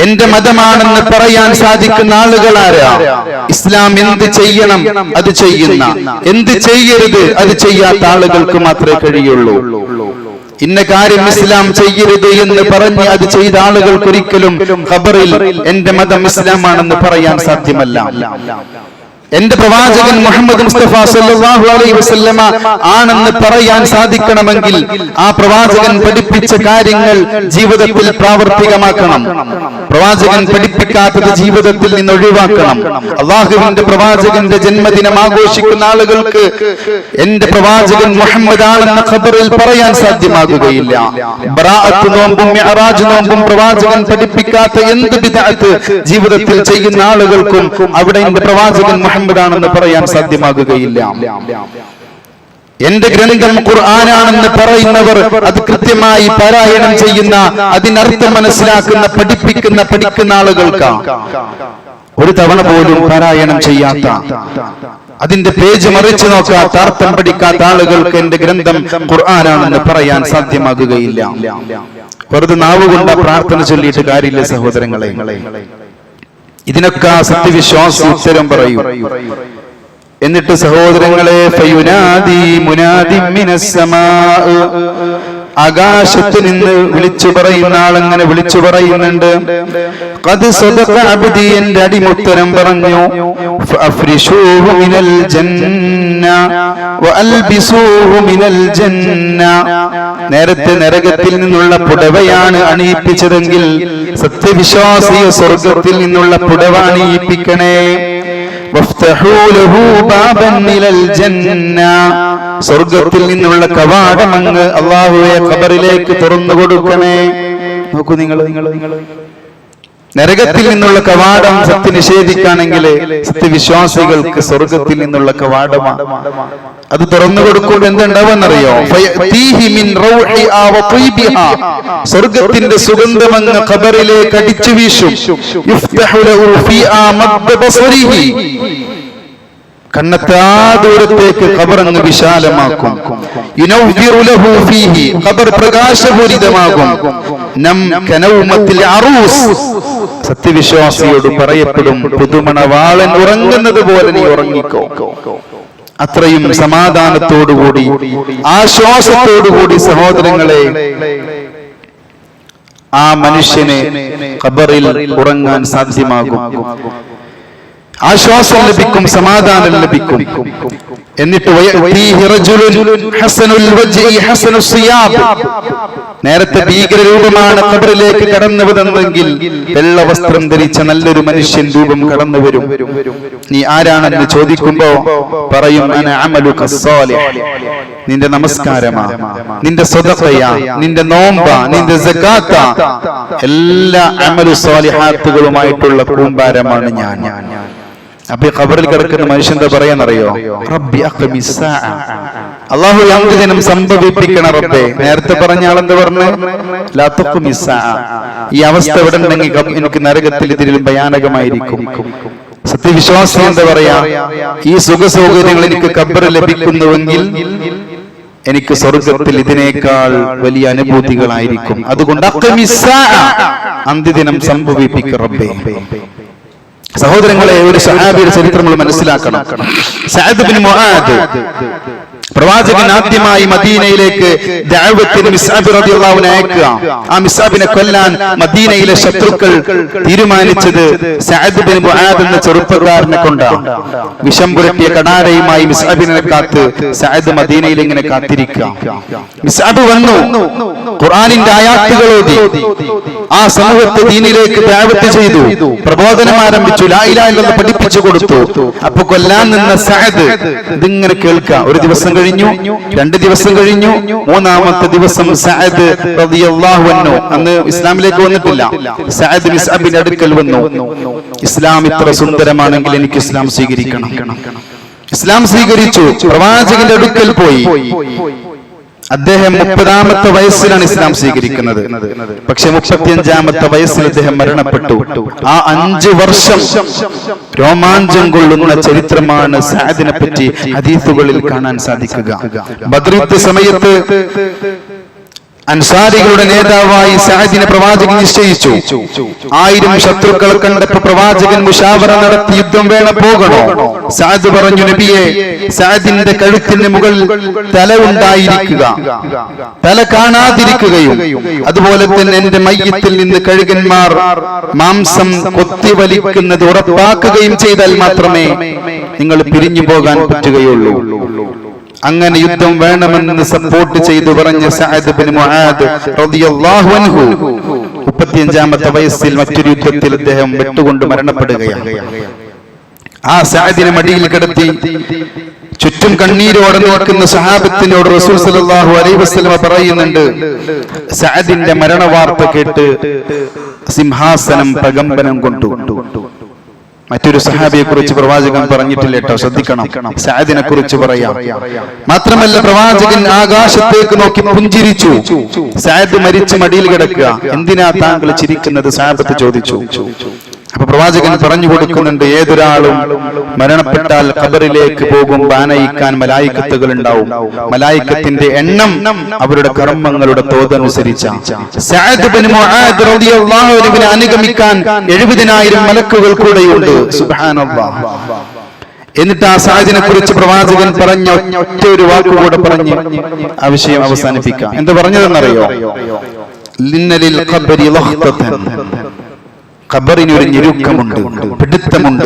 എന്റെ മതമാണെന്ന് പറയാൻ സാധിക്കുന്ന ആളുകളാരാ? ഇസ്ലാം എന്ത് ചെയ്യണം അത് ചെയ്യുന്ന, എന്ത് ചെയ്യരുത് അത് ചെയ്യാത്ത ആളുകൾക്ക് മാത്രമേ കഴിയുള്ളൂ. ഇന്ന കാര്യം ഇസ്ലാം ചെയ്യരുത് എന്ന് പറഞ്ഞ് അത് ചെയ്ത ആളുകൾക്ക് ഒരിക്കലും ഖബറിൽ എന്റെ മതം ഇസ്ലാമാണെന്ന് പറയാൻ സാധ്യമല്ല. എന്റെ പ്രവാചകൻ മുഹമ്മദ് മുസ്തഫ സല്ലല്ലാഹു അലൈഹി വസല്ലമ ആണെന്ന് പറയാൻ സാധിക്കണമെങ്കിൽ ആ പ്രവാചകൻ പഠിപ്പിച്ച കാര്യങ്ങൾ ജീവിതത്തിൽ പ്രാവർത്തികമാക്കണം. പ്രവാചകൻ പഠിപ്പിക്കാത്തത് ജീവിതത്തിൽ നിന്ന് ഒഴിവാക്കണം. അല്ലാഹുവിന്റെ പ്രവാചകന്റെ ജന്മദിനം ആഘോഷിക്കുന്ന ആളുകൾക്ക് എന്റെ പ്രവാചകൻ മുഹമ്മദ് ആണെന്ന് ഖബറിൽ പറയാൻ സാധ്യമാകുകയില്ല. ബറാഅത്ത് നോമ്പും മിഅ്റാജ് നോമ്പും പ്രവാചകൻ പഠിപ്പിക്കാത്ത എന്ത് ബിദ്അത്ത് ജീവിതത്തിൽ ചെയ്യുന്ന ആളുകൾക്കും അവിടെ എന്റെ പ്രവാചകൻ ാണെന്ന് പറയാൻ സാധ്യമാകുകയില്ല. എന്റെ ഗ്രന്ഥം ഖുർആനാണെന്ന് പറയുന്നവർ അത് കൃത്യമായി പാരായണം ചെയ്യുന്ന, അതിനർത്ഥം മനസ്സിലാക്കുന്ന, പഠിക്കുന്ന ആളുകൾക്ക് ഒരു തവണ പോലും പാരായണം ചെയ്യാത്ത, അതിന്റെ പേജ് മറിച്ചു നോക്കാത്ത, അർത്ഥം പഠിക്കാത്ത ആളുകൾക്ക് എന്റെ ഗ്രന്ഥം ഖുർആനാണെന്ന് പറയാൻ സാധ്യമാകുകയില്ല. വെറുതെ നാവുകൊണ്ട് പ്രാർത്ഥന ചൊല്ലിയിട്ട് കാര്യമില്ല സഹോദരങ്ങളെ. ഇതിനൊക്കെ സത്യവിശ്വാസി ഉത്തരം പറയും. എന്നിട്ട് സഹോദരങ്ങളെ, ഫയുനാദി മുനാദിൻ മിനസ്സമാ, ആകാശത്ത് നിന്ന് വിളിച്ചു പറയുന്ന ആളങ്ങനെ വിളിച്ചു പറയുന്നുണ്ട്. ഖദ് സദഖ അബ്ദി, എന്റെ അടിമുത്തരം പറഞ്ഞു. ഫഅഫ്രിശൂഹു മിനൽ ജന്ന വഅൽബിസൂഹു മിനൽ ജന്ന, നേരത്തെ നരകത്തിൽ നിന്നുള്ള പുടവയാണ് അണിയിപ്പിച്ചതെങ്കിൽ സത്യവിശ്വാസിയെ സ്വർഗത്തിൽ നിന്നുള്ള പുടവ അണിയിപ്പിക്കണേ. സ്വർഗത്തിൽ നിന്നുള്ള കവാടം അങ്ങ് അല്ലാഹുവേ ഖബറിലേക്ക് തുറന്നു കൊടുക്കണേ. നോക്കൂ നിങ്ങൾ, നരകത്തിൽ നിന്നുള്ള കവാടം സത്യനിഷേധിക്കാണെങ്കിൽ സത്യവിശ്വാസികൾക്ക് സ്വർഗത്തിൽ നിന്നുള്ള കവാടമാണ്. അത് തുറന്നു കൊടുക്കുമ്പോൾ എന്തുണ്ടാവുമെന്നറിയോ? സ്വർഗത്തിന്റെ സുഗന്ധമങ്ങ് ഖബറിലേക്ക് അടിച്ചു വീശും. കണ്ണെത്താ ദൂരത്തേക്ക് ഖബറങ്ങ് വിശാലമാക്കും. ഖബർ പ്രകാശപൂരിതമാകും. സത്യവിശ്വാസിയോട് പറയപ്പെടും, പുതുമണവാളൻ ഉറങ്ങുന്നത് പോലെ നീ ഉറങ്ങിക്കോ. അത്രയും സമാധാനത്തോടുകൂടി ആശ്വാസത്തോടുകൂടി സഹോദരങ്ങളെ ആ മനുഷ്യനെ ഖബറിൽ ഉറങ്ങാൻ സാധ്യമാകും. ആശ്വാസം ലഭിക്കും, സമാധാനം ലഭിക്കും. എന്നിട്ട് നേരത്തെ ഭീകരരൂപമാണ് ഖബറിലേക്ക് കടന്നു വന്നതെങ്കിൽ വെള്ള വസ്ത്രം ധരിച്ച നല്ലൊരു മനുഷ്യൻ രൂപം കടന്നു വരും. നീ ആരാണെന്ന് ചോദിക്കുമ്പോ പറയും, അന അമലുക സ്വാലിഹ്, നിന്റെ നമസ്കാരമാ, നിന്റെ സ്വതഖയാ, നിന്റെ നോമ്പാ, നിന്റെ സകാത്ത, എല്ലാ അമലു സ്വാലിഹാത്തുകളുമായിട്ടുള്ള കൂമ്പാരമാണ് ഞാൻ. അപ്പൊ ഈ ഖബറിൽ കിടക്കുന്ന മനുഷ്യൻ എന്താ പറയാന്നറിയോ? റബ്ബി അഖ്മിസ് സാഅ, അല്ലാഹു അന്ത്യദിനം സംഭവിപ്പിക്കണം റബ്ബേ. നേരത്തെ പറഞ്ഞ ആളെന്താ പറഞ്ഞു? ലാ തഖ്മിസ് സാഅ, ഈ അവസ്ഥ എവിടെ ഉണ്ടെങ്കിൽ എനിക്ക് നരകത്തിൽ ഇതിലും ഭയാനകമായിരിക്കും. സത്യവിശ്വാസി എന്താ പറയാ? ഈ സുഖ സൗകര്യങ്ങൾ എനിക്ക് ഖബറിൽ ലഭിക്കുന്നുവെങ്കിൽ എനിക്ക് സ്വർഗത്തിൽ ഇതിനേക്കാൾ വലിയ അനുഭൂതികളായിരിക്കും. അതുകൊണ്ട് അഖ്മിസ് സാഅ, അന്ത്യദിനം സംഭവിപ്പിക്കുക റബ്ബേ. സഹോദരങ്ങളെ, ഒരു സഹാബിയുടെ ചരിത്രം നമ്മൾ മനസ്സിലാക്കണം. സഅദ് ബിൻ മുആദ് പ്രവാചകൻ ആദ്യമായി മദീനയിലേക്ക് ദഅവത്തിന് മിസ്അബ് റളിയല്ലാഹു അൻഹു അയക്കുക. ആ മിസ്അബിനെ കൊല്ലാൻ മദീനയിലെ ശത്രുക്കൾ തീരുമാനിച്ചത് സഅദ് ബിൻ മുആദ് എന്ന ചെറുപ്പക്കാരനെ കൊണ്ടാണ്. വിഷം പുരട്ടിയ കടാരയുമായി മിസ്അബിനെ കാത്ത് സഅദ് മദീനയിൽ ഇങ്ങനെ കാത്തിരിക്കുക. മിസ്അബ് വന്നു, ഖുർആനിന്റെ ആയാത്തുകൾ ഓതി, ആ സമൂഹത്തെ ദീനിലേക്ക് ദഅവത്ത് ചെയ്തു, പ്രബോധനം ആരംഭിച്ചു, ലാ ഇലാഹ ഇല്ലല്ലാഹ് പഠിപ്പിച്ചു കൊടുത്തു. അപ്പൊ കൊല്ലാൻ നിന്ന സഅദ് ഇതിങ്ങനെ കേൾക്കുക. ഒരു ദിവസം കഴിഞ്ഞു, 2 ദിവസം കഴിഞ്ഞു, 3-ാമത്തെ ദിവസം സഅദ് റളിയല്ലാഹു അൻഹു, അന്ന് ഇസ്ലാമിലേക്ക് വന്നിട്ടില്ല, സഅദ് മിസ്അബിന്റെ അടുക്കൽ വന്നു. ഇസ്ലാം ഇത്ര സുന്ദരമാണെങ്കിൽ എനിക്ക് ഇസ്ലാം സ്വീകരിക്കണം. ഇസ്ലാം സ്വീകരിച്ചു. പ്രവാചകന്റെ അടുക്കൽ പോയി. അദ്ദേഹം 30-ാമത്തെ വയസ്സിലാണ് ഇസ്ലാം സ്വീകരിക്കുന്നത്. പക്ഷെ 35-ാമത്തെ വയസ്സിൽ അദ്ദേഹം മരണപ്പെട്ടു. ആ 5 വർഷം രോമാഞ്ചം കൊള്ളുന്ന ചരിത്രമാണ് സഅദിനെ പറ്റി ഹദീസുകളിൽ കാണാൻ സാധിക്കുക. ബദ്ർ യുദ്ധ സമയത്ത് അൻസാരികളുടെ നേതാവായി സഅദിനെ പ്രവാചകൻ നിശ്ചയിച്ചു. 1000 ശത്രുക്കളെ കണ്ടപ്പോൾ പ്രവാചകൻ മുശാവറ നടത്തി, യുദ്ധം വേണം, പോകണോ? സഅദ് പറഞ്ഞു, നബിയെ, സഅദിന്റെ കഴുത്തിന് മുകളിൽ തല ഉണ്ടായിരിക്കുക, തല കാണാതിരിക്കുകയും അതുപോലെ തന്നെ എന്റെ മയ്യത്തിൽ നിന്ന് കഴുകന്മാർ മാംസം കൊത്തിവലിക്കുന്നത് ഉറപ്പാക്കുകയും ചെയ്താൽ മാത്രമേ നിങ്ങൾ പിരിഞ്ഞു പോകാൻ പറ്റുകയുള്ളൂ. അങ്ങനെ യുദ്ധം വേണമെന്ന് സപ്പോർട്ട് ചെയ്തു പറഞ്ഞ സഅദ് ബിൻ മുആദ് റളിയല്ലാഹു അൻഹു 35-ാമത്തെ വയസ്സിൽ മറ്റൊരു യുദ്ധത്തിൽ അദ്ദേഹം വെട്ടുകൊണ്ട് മരണപ്പെടുകയാണ്. ആ സഅദിനെ മടിയിൽ കിടത്തി ചുറ്റും കണ്ണീരോടെ നിൽക്കുന്ന സഹാബത്തിനോട് റസൂൽ സല്ലല്ലാഹു അലൈഹി വസല്ലം പറയുന്നുണ്ട്, സഅദിന്റെ മരണവാർത്ത കേട്ട് സിംഹാസനം പ്രകമ്പനം കൊണ്ടു. മറ്റൊരു സഹാബിയെ കുറിച്ച് പ്രവാചകൻ പറഞ്ഞിട്ടില്ല കേട്ടോ, ശ്രദ്ധിക്കണം. സഅദിനെ കുറിച്ച് പറയാം. മാത്രമല്ല പ്രവാചകൻ ആകാശത്തേക്ക് നോക്കി പുഞ്ചിരിച്ചു. സഅദ് മരിച്ച് മടിയിൽ കിടക്കുക. എന്തിനാ താങ്കൾ ചിരിക്കുന്നത്? സഹാബത്ത് ചോദിച്ചു. അപ്പൊ പ്രവാചകൻ പറഞ്ഞു കൊടുക്കുന്നുണ്ട്, ഏതൊരാളും മരണപ്പെട്ടാൽ ഖബറിലേക്ക് പോകും, ആനയിക്കാൻ മലായിക്കത്തുകൾ ഉണ്ടാവും. മലായിക്കത്തിന്റെ എണ്ണം അവരുടെ കർമ്മങ്ങളുടെ തോതനുസരിച്ച. സഅദ് ബിൻ മുആദ് റളിയല്ലാഹു അൻഹുവിനെ അനുഗമിക്കാൻ 70,000 മലക്കുകൾ കൂടെയുണ്ട്. സുബ്ഹാനല്ലാഹ്. എന്നിട്ട് ആ സഅദിനെ കുറിച്ച് പ്രവാചകൻ പറഞ്ഞ ഒറ്റ ഒരു വാക്കുകൂടെ പറഞ്ഞ് ആ വിഷയം അവസാനിപ്പിക്കാം. എന്താ പറഞ്ഞതെന്നറിയോ? ലിന്നലിൽ ഖബരി ലഖ്തതൻ, ഖബറിന് ഒരു ഞെരുക്കമുണ്ട്, പിടുത്തമുണ്ട്.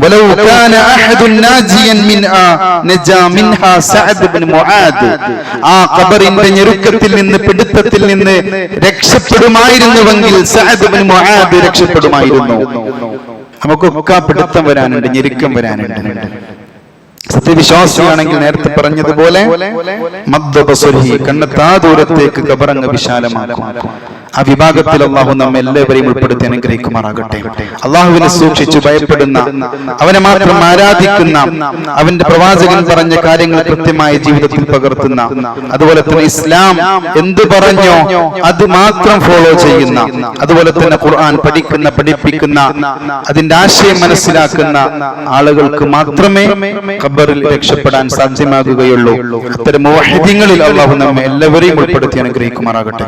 വലൗ കാന അഹദുൻ നാജിയൻ മിൻഹാ നജാ മിൻഹാ സഅദ് ബിൻ മുആദ്. ആ ഖബറിന്റെ ഞെരുക്കത്തിൽ നിന്ന്, പിടുത്തത്തിൽ നിന്ന് രക്ഷപ്പെടുമായിരുന്നുവെങ്കിൽ സഅദ് ബിൻ മുആദ് രക്ഷപ്പെടുമായിരുന്നു. നമുക്കൊക്കെ പിടുത്തം വരാനുണ്ട്, ഞെരുക്കം വരാനുണ്ട്. സത്യവിശ്വാസിയാണെങ്കിൽ നേരത്തെ പറഞ്ഞതുപോലെ മദ്ദബസ്വരി, കണ്ണെത്താ ദൂരത്തേക്ക് ഖബറങ്ങ് വിശാലമാക്കും. ആ വിഭാഗത്തിൽ അള്ളാഹു നമ്മെ എല്ലാവരെയും ഉൾപ്പെടുത്തി അനുഗ്രഹിക്കുമാറാകട്ടെ. അള്ളാഹുവിനെ സൂക്ഷിച്ചു ഭയപ്പെടുന്ന, അവനെ മാത്രം ആരാധിക്കുന്ന, അവന്റെ പ്രവാചകൻ പറഞ്ഞ കാര്യങ്ങൾ കൃത്യമായ ജീവിതത്തിൽ പകർത്തുന്ന, അതുപോലെ തന്നെ ഇസ്ലാം എന്ത് പറഞ്ഞോ അത് മാത്രം ഫോളോ ചെയ്യുന്ന, അതുപോലെ തന്നെ ഖുർആൻ പഠിക്കുന്ന, പഠിപ്പിക്കുന്ന, അതിന്റെ ആശയം മനസ്സിലാക്കുന്ന ആളുകൾക്ക് മാത്രമേ ഖബറിൽ രക്ഷപ്പെടാൻ സാധ്യമാകുകയുള്ളൂ. അത്തരം മുവഹ്ഹിദീങ്ങളിൽ അള്ളാഹു നമ്മെ എല്ലാവരെയും ഉൾപ്പെടുത്തി അനുഗ്രഹിക്കുമാറാകട്ടെ.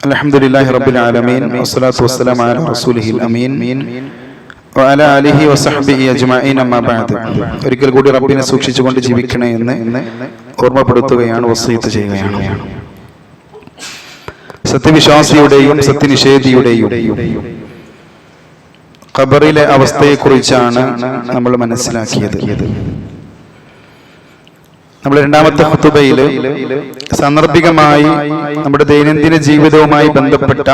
അൽഹംദുലില്ലാഹി റബ്ബിൽ ആലമീൻ വസ്സലാത്തു വസ്സലാമു അലാ റസൂലിഹിൽ അമീൻ വഅലാ ആലിഹി വസഹ്ബിഹി അജ്മഈൻ അമ്മാ ബഅദ്. ഒരിക്കൽ കൂടി റബ്ബിനെ സൂക്ഷിച്ചുകൊണ്ട് ജീവിക്കണേ എന്ന് ഓർമ്മപ്പെടുത്തുകയാണ്, വസിയത്ത് ചെയ്യുകയാണ്. സത്യവിശ്വാസിയുടെയും സത്യനിഷേധിയുടെയും ഖബറിലെ അവസ്ഥയെക്കുറിച്ചാണ് നമ്മൾ മനസ്സിലാക്കിയത്. നമ്മൾ 2ാമത്തെ ഖുതുബയില് സാന്ദർഭികമായി നമ്മുടെ ദൈനംദിന ജീവിതവുമായി ബന്ധപ്പെട്ട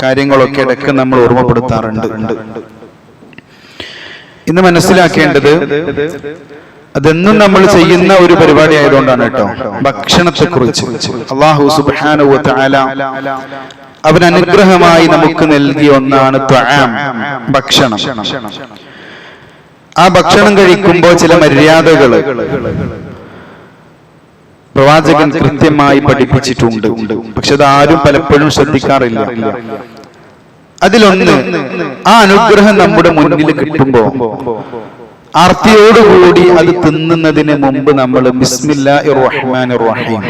കാര്യങ്ങളൊക്കെ ഇടയ്ക്ക് നമ്മൾ ഓർമ്മപ്പെടുത്താറുണ്ട്. ഇന്ന് മനസ്സിലാക്കേണ്ടത് അതെന്നും നമ്മൾ ചെയ്യുന്ന ഒരു പരിപാടി ആയതുകൊണ്ടാണ് കേട്ടോ. ഭക്ഷണത്തെ കുറിച്ച് അല്ലാഹു സുബ്ഹാനഹു വ തആല അവൻ അനുഗ്രഹമായി നമുക്ക് നൽകിയ ഒന്നാണ് ത്വആം, ഭക്ഷണം. ആ ഭക്ഷണം കഴിക്കുമ്പോൾ ചില മര്യാദകൾ പ്രവാചകൻ കൃത്യമായി പഠിപ്പിച്ചിട്ടുണ്ട്. പക്ഷെ അത് ആരും പലപ്പോഴും ശ്രദ്ധിക്കാറില്ല. അതിലൊന്ന്, ആ അനുഗ്രഹം നമ്മുടെ മുന്നിൽ കിട്ടുമ്പോ ആർത്തിയോടുകൂടി അത് തിന്നുന്നതിന് മുമ്പ് നമ്മൾ ബിസ്മില്ലാഹിർ റഹ്മാനിർ റഹീം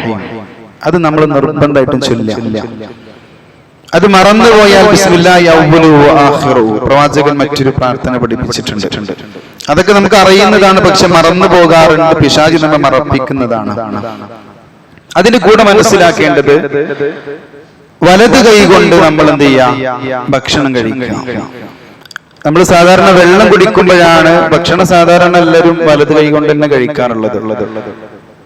അത് നമ്മൾ നിർബന്ധമായിട്ടും ചൊല്ലുക. അത് മറന്നുപോയാൽ ബിസ്മില്ലാഹി അവ്വലു വആഖിറു, പ്രവാചകൻ മറ്റൊരു പ്രാർത്ഥന പഠിപ്പിച്ചിട്ടുണ്ട്. അതൊക്കെ നമുക്ക് അറിയുന്നതാണ്, പക്ഷെ മറന്നു പോകാറുണ്ട്, പിശാചി നമ്മെ മറപ്പിക്കുന്നതാണ്. അതിന് കൂടെ മനസ്സിലാക്കേണ്ടത് വലത് കൈ കൊണ്ട് നമ്മൾ എന്ത് ചെയ്യാം, ഭക്ഷണം കഴിക്കുക. നമ്മൾ സാധാരണ വെള്ളം കുടിക്കുമ്പോഴാണ് ഭക്ഷണം സാധാരണ എല്ലാവരും വലത് കൈ കൊണ്ട് തന്നെ കഴിക്കാറുള്ളത്.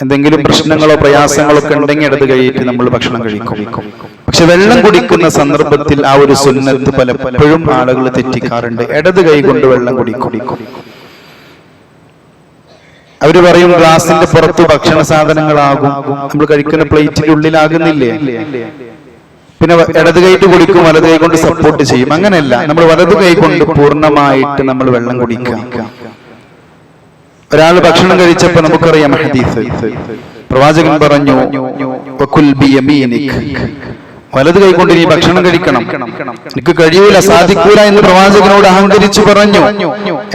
എന്തെങ്കിലും പ്രശ്നങ്ങളോ പ്രയാസങ്ങളോ ഒക്കെ ഉണ്ടെങ്കിൽ ഇടത് കൈയിട്ട് നമ്മൾ ഭക്ഷണം കഴിക്കും. പക്ഷെ വെള്ളം കുടിക്കുന്ന സന്ദർഭത്തിൽ ആ ഒരു സുന്നത്ത് പലപ്പോഴും ആളുകൾ തെറ്റിക്കാറുണ്ട്. ഇടത് കൈ കൊണ്ട് വെള്ളം കുടിക്കും. അവര് പറയും ഗ്ലാസിന്റെ പുറത്ത് ഭക്ഷണ സാധനങ്ങളാകും, നമ്മൾ കഴിക്കുന്ന പ്ലേറ്റിന്റെ ഉള്ളിലാകുന്നില്ലേ, പിന്നെ ഇടത് കൈയിട്ട് കുടിക്കും, വലത് കൈ കൊണ്ട് സപ്പോർട്ട് ചെയ്യും. അങ്ങനെയല്ല, നമ്മൾ വലത് കൈ കൊണ്ട് പൂർണ്ണമായിട്ട് നമ്മൾ വെള്ളം കുടിക്കുക. ഒരാൾ ഭക്ഷണം കഴിച്ചപ്പോ നമുക്കറിയാം ഹദീസ്, പ്രവാചകൻ പറഞ്ഞു വകുൽ ബിയമീനിക്, വലത് കൈ കൊണ്ട് നീ ഭക്ഷണം കഴിക്കണം. എനിക്ക് കഴിയൂല, സാധിക്കൂല എന്ന് പ്രവാചകനോട് അഹങ്കരിച്ചു പറഞ്ഞു.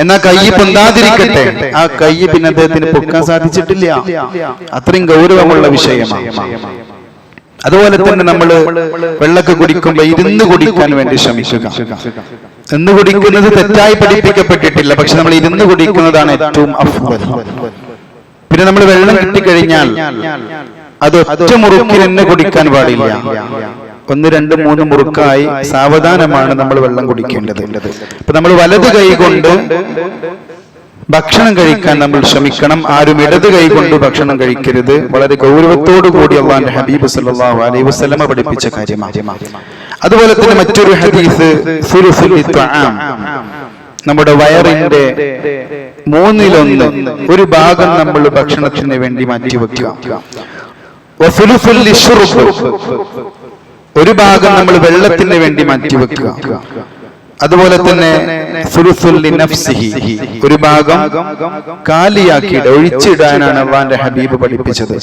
എന്നാ കൈ പൊന്താതിരിക്കട്ടെ, ആ കൈ പിന്നെ അദ്ദേഹത്തിന് പൊക്കാൻ സാധിച്ചിട്ടില്ല. അത്രയും ഗൗരവമുള്ള വിഷയമാണ്. അതുപോലെ തന്നെ നമ്മൾ വെള്ളമൊക്കെ കുടിക്കുമ്പോൾ ഇരുന്ന് കുടിക്കാൻ വേണ്ടി ശ്രമിക്കുക. എന്ന് കുടിക്കുന്നത് തെറ്റായി പഠിപ്പിക്കപ്പെട്ടിട്ടില്ല, പക്ഷെ നമ്മൾ ഇരുന്ന് കുടിക്കുന്നതാണ് ഏറ്റവും അഫ്ദൽ. പിന്നെ നമ്മൾ വെള്ളം കിട്ടിക്കഴിഞ്ഞാൽ അത് ഒറ്റ മുറുക്കിൽ തന്നെ കുടിക്കാൻ പാടില്ല. 1, 2, 3 മുറുക്കായി സാവധാനമാണ് നമ്മൾ വെള്ളം കുടിക്കേണ്ടത്. അപ്പൊ നമ്മൾ വലത് കൈ കൊണ്ട് ഭക്ഷണം കഴിക്കാൻ നമ്മൾ ശ്രമിക്കണം. ആരും ഇടത് കൈ കൊണ്ട് ഭക്ഷണം കഴിക്കരുത്. വളരെ ഗൗരവത്തോടു കൂടി അല്ലാഹുവിന്റെ ഹബീബ് സല്ലല്ലാഹു അലൈഹി വസല്ലമ പഠിപ്പിച്ച കാര്യമാണ്. അതുപോലെ തന്നെ മറ്റൊരു ഹദീസ്, സുലുസുൽ ത്വആം, നമ്മുടെ വയറിന്റെ 1/3 ഒരു ഭാഗം നമ്മൾ ഭക്ഷണത്തിന് വേണ്ടി മാറ്റിവെക്കുക. വസുലുസുൽ ലിശ്റുബ്, ഒരു ഭാഗം നമ്മൾ വെള്ളത്തിന് വേണ്ടി മാറ്റിവെക്കുക. അതുപോലെ തന്നെ സുലുസുൽ ലിനഫ്സിഹി, ഒരു ഭാഗം കാലിയാക്കിയിട്ട് ഒഴിച്ചിടാനാണ് അല്ലാഹുവിന്റെ ഹബീബ് പഠിപ്പിച്ചത്.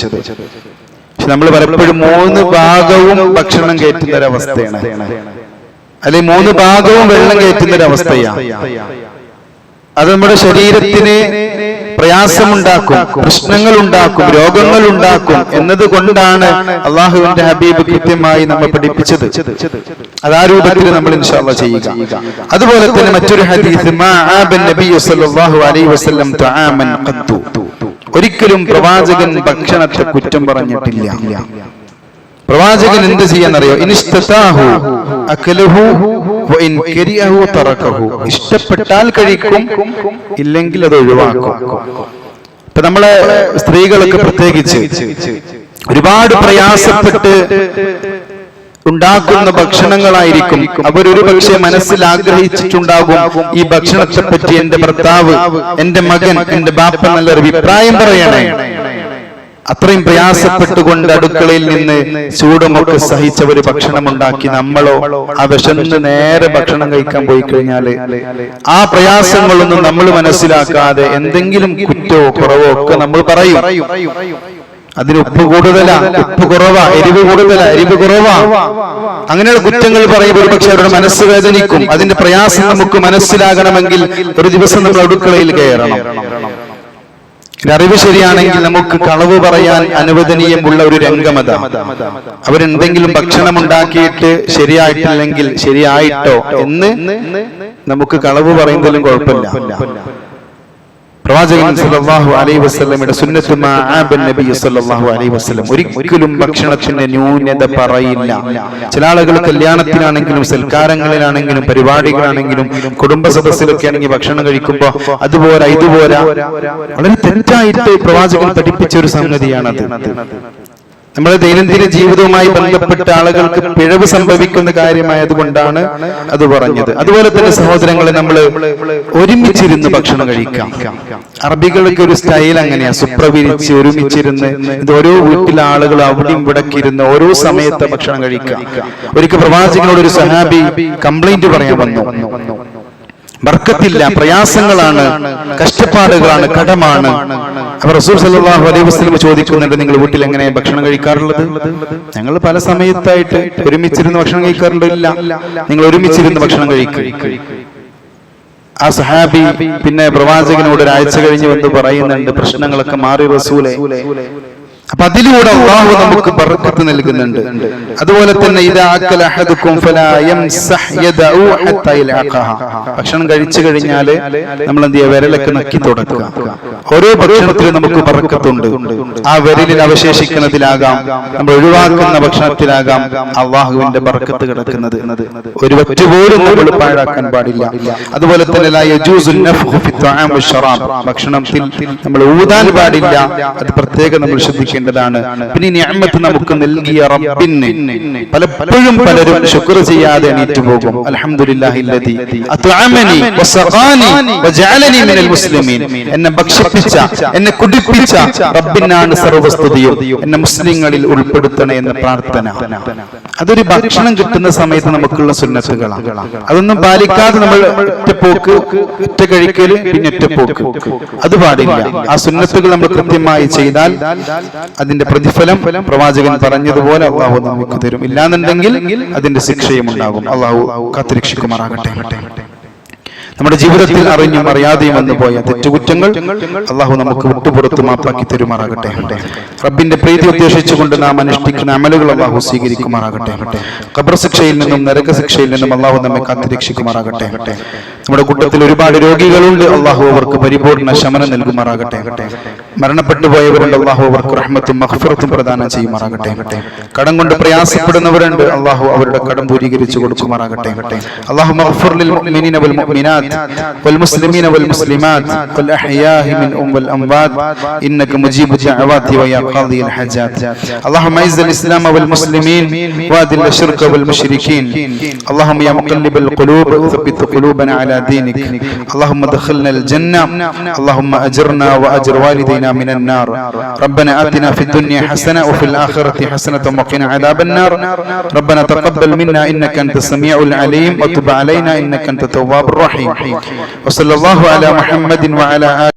പക്ഷെ നമ്മൾ പലപ്പോഴും 3 ഭാഗവും ഭക്ഷണം കയറ്റുന്ന ഒരവസ്ഥയാണ്, അല്ലെ 3 ഭാഗവും വെള്ളം കയറ്റുന്ന ഒരവസ്ഥയാണ്. അത് നമ്മുടെ ശരീരത്തിന് പ്രയാസമുണ്ടാക്കും, പ്രശ്നങ്ങൾ ഉണ്ടാക്കും, രോഗങ്ങൾ ഉണ്ടാക്കും എന്നതുകൊണ്ടാണ് അള്ളാഹുവിന്റെ ഹബീബ് കൃത്യമായി നമ്മെ പഠിപ്പിച്ചത്. അത് ആ രൂപത്തിൽ നമ്മൾ ഇൻഷാ അല്ലാഹ് ചെയ്യുക. അതുപോലെ തന്നെ മറ്റൊരു ഹദീസ്, മാ ആബൻ നബിയ്യു സല്ലല്ലാഹു അലൈഹി വസല്ലം തആമൻ ഖദ്ദു, ഒരിക്കലും പ്രവാചകൻ ഭക്ഷണത്തെ കുറ്റം പറഞ്ഞിട്ടില്ല. പ്രവാചകൻ എന്ത് ചെയ്യാന്നറിയോ, ഇനിസ്തതാഹു അകലഹു വഇൻ കരിഹു തറകഹു, ഇഷ്ടപ്പെട്ടാൽ കഴിക്കും, ഇല്ലെങ്കിൽ അത് ഒഴിവാക്കും. ഇപ്പൊ നമ്മളെ സ്ത്രീകളൊക്കെ പ്രത്യേകിച്ച് ഒരുപാട് പ്രയാസപ്പെട്ട് ഉണ്ടാക്കുന്ന ഭക്ഷണങ്ങളായിരിക്കും. അവരൊരു പക്ഷേ മനസ്സിൽ ആഗ്രഹിച്ചിട്ടുണ്ടാകും, ഈ ഭക്ഷണത്തെ പറ്റി എന്റെ ഭർത്താവ്, എന്റെ മകൻ, എന്റെ ബാപ്പ നല്ലൊരു അഭിപ്രായം പറയണേ. അത്രയും പ്രയാസപ്പെട്ടുകൊണ്ട് അടുക്കളയിൽ നിന്ന് ചൂടുമൊക്കെ സഹിച്ചവര് ഭക്ഷണം ഉണ്ടാക്കി, നമ്മളോ ആ വിശന്ന് നേരെ ഭക്ഷണം കഴിക്കാൻ പോയി കഴിഞ്ഞാല് ആ പ്രയാസങ്ങളൊന്നും നമ്മൾ മനസ്സിലാക്കാതെ എന്തെങ്കിലും കുറ്റോ കുറവോ ഒക്കെ നമ്മൾ പറയും. അതിന് ഉപ്പ് കൂടുതലാ, ഉപ്പ് കുറവാ, എരിവ് കൂടുതലാ, എരിവ് കുറവാ, അങ്ങനെയുള്ള കുറ്റങ്ങൾ പറയുമ്പോൾ പക്ഷെ അവരുടെ മനസ്സ് വേദനിക്കും. അതിന്റെ പ്രയാസം നമുക്ക് മനസ്സിലാകണമെങ്കിൽ ഒരു ദിവസം നമ്മൾ അടുക്കളയിൽ കയറണം. അറിവ് ശരിയാണെങ്കിൽ നമുക്ക് കളവ് പറയാൻ അനുവദനീയമുള്ള ഒരു രംഗമത. അവരെന്തെങ്കിലും ഭക്ഷണം ഉണ്ടാക്കിയിട്ട് ശരിയായിട്ടില്ലെങ്കിൽ ശരിയായിട്ടോ എന്ന് നമുക്ക് കളവ് പറയുന്നതിലും കുഴപ്പമില്ല. പ്രവാചകൻ സല്ലല്ലാഹു അലൈഹി വസല്ലമയുടെ സുന്നത്ത് മാ ആബൻ നബി സല്ലല്ലാഹു അലൈഹി വസല്ലം, ഒരിക്കലും ഭക്ഷണത്തിന്റെ ന്യൂനത പറയില്ല. ചില ആളുകൾ കല്യാണത്തിനാണെങ്കിലും സൽക്കാരങ്ങളിലാണെങ്കിലും പരിപാടികളാണെങ്കിലും കുടുംബ സദസ്സിലൊക്കെ ആണെങ്കിൽ ഭക്ഷണം കഴിക്കുമ്പോൾ അതുപോലെ ഇതുപോലെ വളരെ തെറ്റായിട്ട് പ്രവാചകൻ പഠിപ്പിച്ച ഒരു സംഗതിയാണത്. നമ്മുടെ ദൈനംദിന ജീവിതവുമായി ബന്ധപ്പെട്ട ആളുകൾക്ക് പിഴവ് സംഭവിക്കുന്ന കാര്യമായതുകൊണ്ടാണ് അത് പറഞ്ഞത്. അതുപോലെ തന്നെ സഹോദരങ്ങളെ, നമ്മൾ ഒരുമിച്ചിരുന്ന് ഭക്ഷണം കഴിക്കാം. അറബികൾക്ക് ഒരു സ്റ്റൈൽ അങ്ങനെയാ, സുപ്രവിരിച്ച് ഒരുമിച്ചിരുന്ന്, ഇത് ഓരോ വീട്ടിലെ ആളുകൾ അവിടെയും ഇവിടക്കിരുന്ന് ഓരോ സമയത്ത് ഭക്ഷണം കഴിക്കാം. ഒരിക്കൽ പ്രവാചകനോട് ഒരു സഹാബി കംപ്ലൈന്റ് പറയാൻ വന്നു. ബർക്കത്തില്ല, പ്രയാസങ്ങളാണ്, കഷ്ടപ്പാടുകളാണ്, കടമാണ്. അപ്പൊ റസൂൽ സല്ലല്ലാഹു അലൈഹി വസല്ലം ചോദിക്കുന്നുണ്ട്, നിങ്ങൾ വീട്ടിൽ എങ്ങനെ ഭക്ഷണം കഴിക്കാറുള്ളത്? ഞങ്ങൾ പല സമയത്തായിട്ട് ഒരുമിച്ചിരുന്ന് ഭക്ഷണം കഴിക്കാറുണ്ട്. ഇല്ല, നിങ്ങൾ ഒരുമിച്ചിരുന്ന് ഭക്ഷണം കഴിക്കും. ആ സഹാബി പിന്നെ പ്രവാചകനോട് ഒരാഴ്ച കഴിഞ്ഞ് വന്ന് പറയുന്നുണ്ട്, പ്രശ്നങ്ങളൊക്കെ മാറി റസൂലേ, അപ്പൊ അതിലൂടെ അല്ലാഹു നമുക്ക് ബർക്കത്ത് നൽകുന്നുണ്ട്. അതുപോലെ തന്നെ ഇദാ അക്കല അഹദുക്കും ഫലാ യംസഹ് യദഉ ഹത്താ യൽഅഖഹ. ഭക്ഷണം കഴിച്ചു കഴിഞ്ഞാൽ നമ്മൾ എന്ത് ചെയ്യുക? വിരലൊക്കെ നക്കി തുടക്കുക. ഓരോ ഭക്ഷണത്തിലും നമുക്ക് ബർക്കത്തുണ്ട്. ആ വിരലിൽ അവശേഷിക്കുന്നതിലാകാം, നമ്മൾ ഒഴിവാക്കുന്ന ഭക്ഷണത്തിലാകാം അല്ലാഹുവിന്റെ ബർക്കത്ത് കിടക്കുന്നത്. ഒരു വറ്റ് പോലും നമ്മൾ പാഴാക്കാൻ പാടില്ല. അതുപോലെ തന്നെ ലാ യജൂസുൻ നഫ്ഖു ഫി ത്വആം വശറാബ്. ഭക്ഷണത്തിൽ നമ്മൾ ഊതാൻ പാടില്ല. അത് പ്രത്യേകം നമ്മൾ ശ്രദ്ധിക്കേണ്ടതാണ്. പിന്നെ നിഅമത്ത് നമുക്ക് നൽകിയ റബ്ബിന് പലപ്പോഴും പലരും ശുക്ർ ചെയ്യാതെ എണീറ്റ് പോകും. അൽഹംദുലില്ലാഹില്ലദി അത്അമനി വസഖാനി വജഅലനി മിനൽ മുസ്ലിമീൻ. എന്നെ ഭക്ഷിപ്പിച്ച, എന്നെ കുടിപ്പിച്ച റബ്ബിനാണ് സർവസ്തുതിയും. എന്നെ മുസ്ലിങ്ങളിൽ ഉൾപ്പെടുത്തണേ എന്ന പ്രാർത്ഥന. അതൊരു ഭക്ഷണം കിട്ടുന്ന സമയത്ത് നമുക്കുള്ള സുന്നത്തുകളാണ്. അതൊന്നും പാലിക്കാതെ നമ്മൾ ഒറ്റപ്പോക്ക്, ഒറ്റ കഴിക്കല്, പിന്നെ ഒറ്റപ്പോക്ക്, അത് പാടില്ല. ആ സുന്നത്തുകൾ നമ്മൾ കൃത്യമായി ചെയ്താൽ അതിന്റെ പ്രതിഫലം പ്രവാചകൻ പറഞ്ഞതുപോലെ അള്ളാഹു നമുക്ക് തരും. ഇല്ലാന്നുണ്ടെങ്കിൽ അതിന്റെ ശിക്ഷയും ഉണ്ടാകും. അള്ളാഹു കാത്തുരക്ഷിക്കുമാറാകട്ടെ. നമ്മുടെ ജീവിതത്തിൽ അറിഞ്ഞും അറിയാതെയും വന്നു പോയ തെറ്റുകുറ്റങ്ങൾ അള്ളാഹു നമുക്ക് വിട്ടുപുറത്ത് മാപ്പാക്കി തരുമാറാകട്ടെ. റബ്ബിന്റെ പ്രീതി ഉദ്ദേശിച്ചുകൊണ്ട് നാം അനുഷ്ഠിക്കുന്ന അമലുകൾ അള്ളാഹു സ്വീകരിക്കുമാറാകട്ടെ. ഖബർ ശിക്ഷയിൽ നിന്നും നരക ശിക്ഷയിൽ നിന്നും അള്ളാഹു നമ്മെ കാത്തുരക്ഷിക്കുമാറാകട്ടെ. നമ്മുടെ കൂട്ടത്തിൽ ഒരുപാട് രോഗികളുണ്ട്. അള്ളാഹു അവർക്ക് പരിപൂർണ്ണ ശമനം നൽകുമാറാകട്ടെ. മരണപ്പെട്ടു പോയവരുണ്ട്. അള്ളാഹു അവർക്ക് റഹ്മത്തും മഗ്ഫിറത്തും പ്രദാനം ചെയ്യുമാറാകട്ടെ. കടം കൊണ്ട് പ്രയാസപ്പെടുന്നവരുണ്ട്. അള്ളാഹു അവരുടെ കടം പൂരീകരിച്ചു കൊടുക്കുമാറാകട്ടെ. അള്ളാഹു മഗ്ഫിർ ലിൽ മുഅ്മിനീന വൽ മുഅ്മിനാത്ത് والمسلمين والمسلمات والأحياء منهم والأموات إنك مجيب الدعوات ويا قاضي الحاجات. اللهم أعز الإسلام والمسلمين وأذل الشرك والمشركين. اللهم يا مقلب القلوب ثبت قلوبنا على دينك. اللهم ادخلنا الجنة. اللهم أجرنا وأجر والدينا من النار. ربنا آتنا في الدنيا حسنة وفي الآخرة حسنة وقنا عذاب النار. ربنا تقبل منا إنك أنت السميع العليم وتب علينا إنك أنت التواب الرحيم. وصلى الله على محمد وعلى آله